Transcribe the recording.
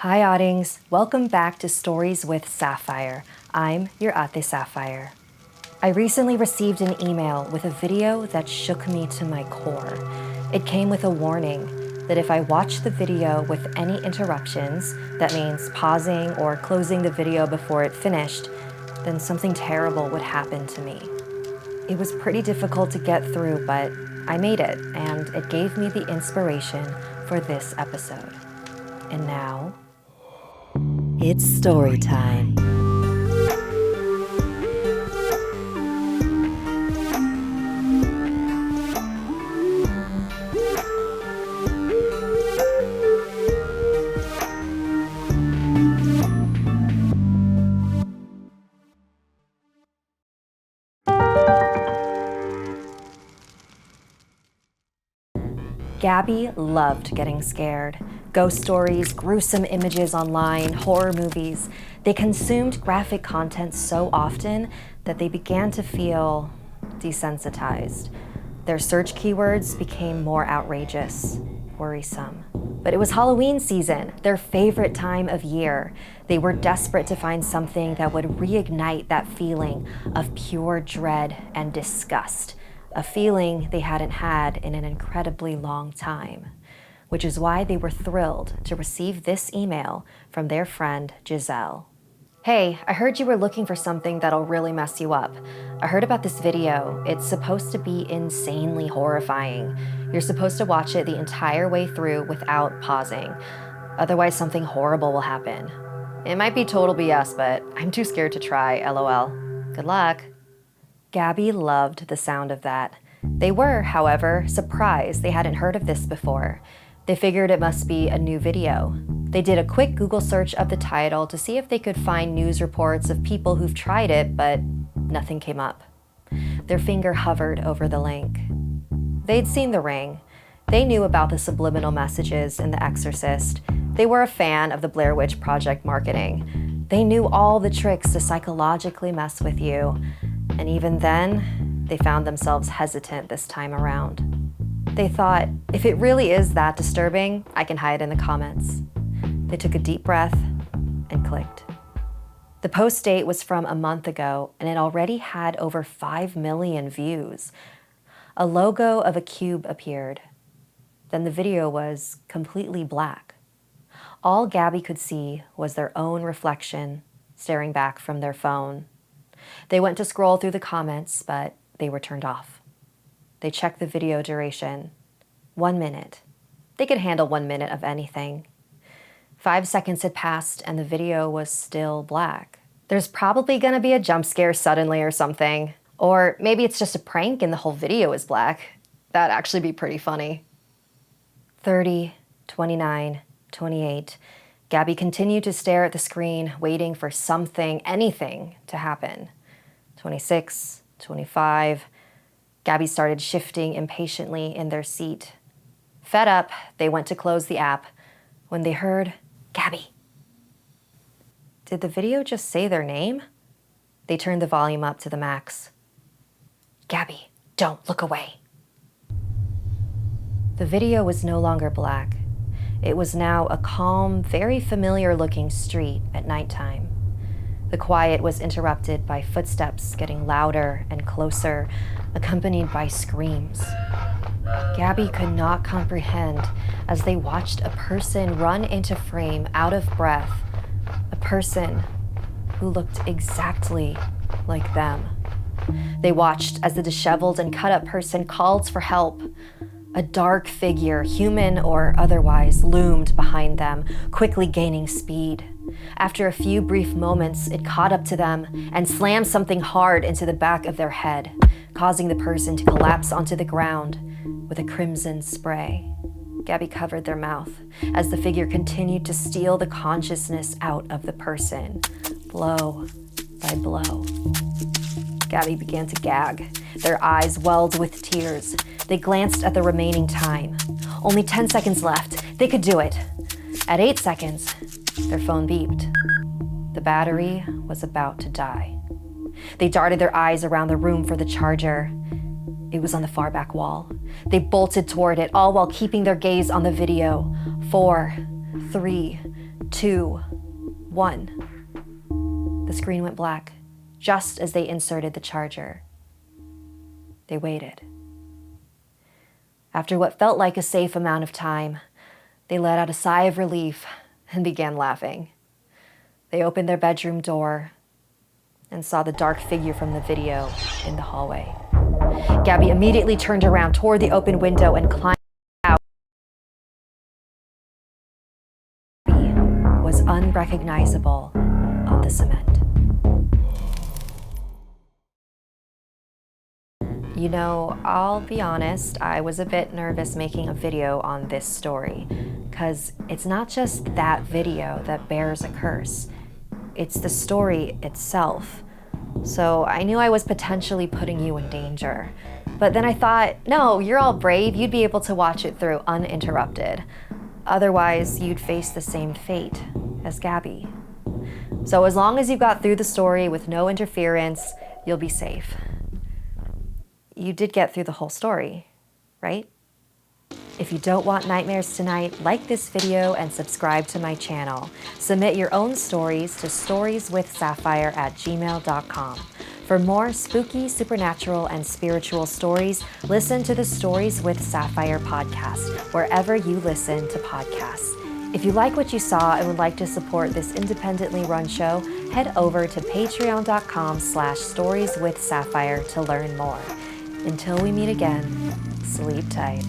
Hi Oddings, welcome back to Stories with Sapphire. I'm your Ate Sapphire. I recently received an email with a video that shook me to my core. It came with a warning that if I watched the video with any interruptions, that means pausing or closing the video before it finished, then something terrible would happen to me. It was pretty difficult to get through, but I made it, and it gave me the inspiration for this episode. And now, it's story time. Gabby loved getting scared. Ghost stories, gruesome images online, horror movies. They consumed graphic content so often that they began to feel desensitized. Their search keywords became more outrageous, worrisome. But it was Halloween season, their favorite time of year. They were desperate to find something that would reignite that feeling of pure dread and disgust. A feeling they hadn't had in an incredibly long time, which is why they were thrilled to receive this email from their friend Giselle. Hey, I heard you were looking for something that'll really mess you up. I heard about this video. It's supposed to be insanely horrifying. You're supposed to watch it the entire way through without pausing. Otherwise, something horrible will happen. It might be total BS, but I'm too scared to try, LOL. Good luck. Gabby loved the sound of that. They were, however, surprised they hadn't heard of this before. They figured it must be a new video. They did a quick Google search of the title to see if they could find news reports of people who've tried it, but nothing came up. Their finger hovered over the link. They'd seen The Ring. They knew about the subliminal messages in The Exorcist. They were a fan of the Blair Witch Project marketing. They knew all the tricks to psychologically mess with you. And even then, they found themselves hesitant this time around. They thought, if it really is that disturbing, I can hide in the comments. They took a deep breath and clicked. The post date was from a month ago, and it already had over 5 million views. A logo of a cube appeared. Then the video was completely black. All Gabby could see was their own reflection staring back from their phone. They went to scroll through the comments, but they were turned off. They checked the video duration. 1 minute. They could handle 1 minute of anything. 5 seconds had passed and the video was still black. There's probably gonna be a jump scare suddenly or something. Or maybe it's just a prank and the whole video is black. That'd actually be pretty funny. 30, 29, 28. Gabby continued to stare at the screen, waiting for something, anything, to happen. 26, 25. Gabby started shifting impatiently in their seat. Fed up, they went to close the app when they heard, "Gabby." Did the video just say their name? They turned the volume up to the max. "Gabby, don't look away." The video was no longer black. It was now a calm, very familiar-looking street at nighttime. The quiet was interrupted by footsteps getting louder and closer, accompanied by screams. Gabby could not comprehend as they watched a person run into frame out of breath, a person who looked exactly like them. They watched as the disheveled and cut-up person called for help. A dark figure, human or otherwise, loomed behind them, quickly gaining speed. After a few brief moments, it caught up to them and slammed something hard into the back of their head, causing the person to collapse onto the ground with a crimson spray. Gabby covered their mouth as the figure continued to steal the consciousness out of the person, blow by blow. Gabby began to gag. Their eyes welled with tears. They glanced at the remaining time. Only 10 seconds left. They could do it. At 8 seconds, their phone beeped. The battery was about to die. They darted their eyes around the room for the charger. It was on the far back wall. They bolted toward it, all while keeping their gaze on the video. 4, 3, 2, 1. The screen went black just as they inserted the charger. They waited. After what felt like a safe amount of time, they let out a sigh of relief and began laughing. They opened their bedroom door and saw the dark figure from the video in the hallway. Gabby immediately turned around toward the open window and climbed out. Gabby was unrecognizable on the cement. You know, I'll be honest, I was a bit nervous making a video on this story, because it's not just that video that bears a curse. It's the story itself. So I knew I was potentially putting you in danger. But then I thought, no, you're all brave. You'd be able to watch it through uninterrupted. Otherwise, you'd face the same fate as Gabby. So as long as you got through the story with no interference, you'll be safe. You did get through the whole story, right? If you don't want nightmares tonight, like this video and subscribe to my channel. Submit your own stories to storieswithsapphire@gmail.com. For more spooky, supernatural, and spiritual stories, listen to the Stories with Sapphire podcast, wherever you listen to podcasts. If you like what you saw and would like to support this independently run show, head over to patreon.com/storieswithsapphire to learn more. Until we meet again, sleep tight.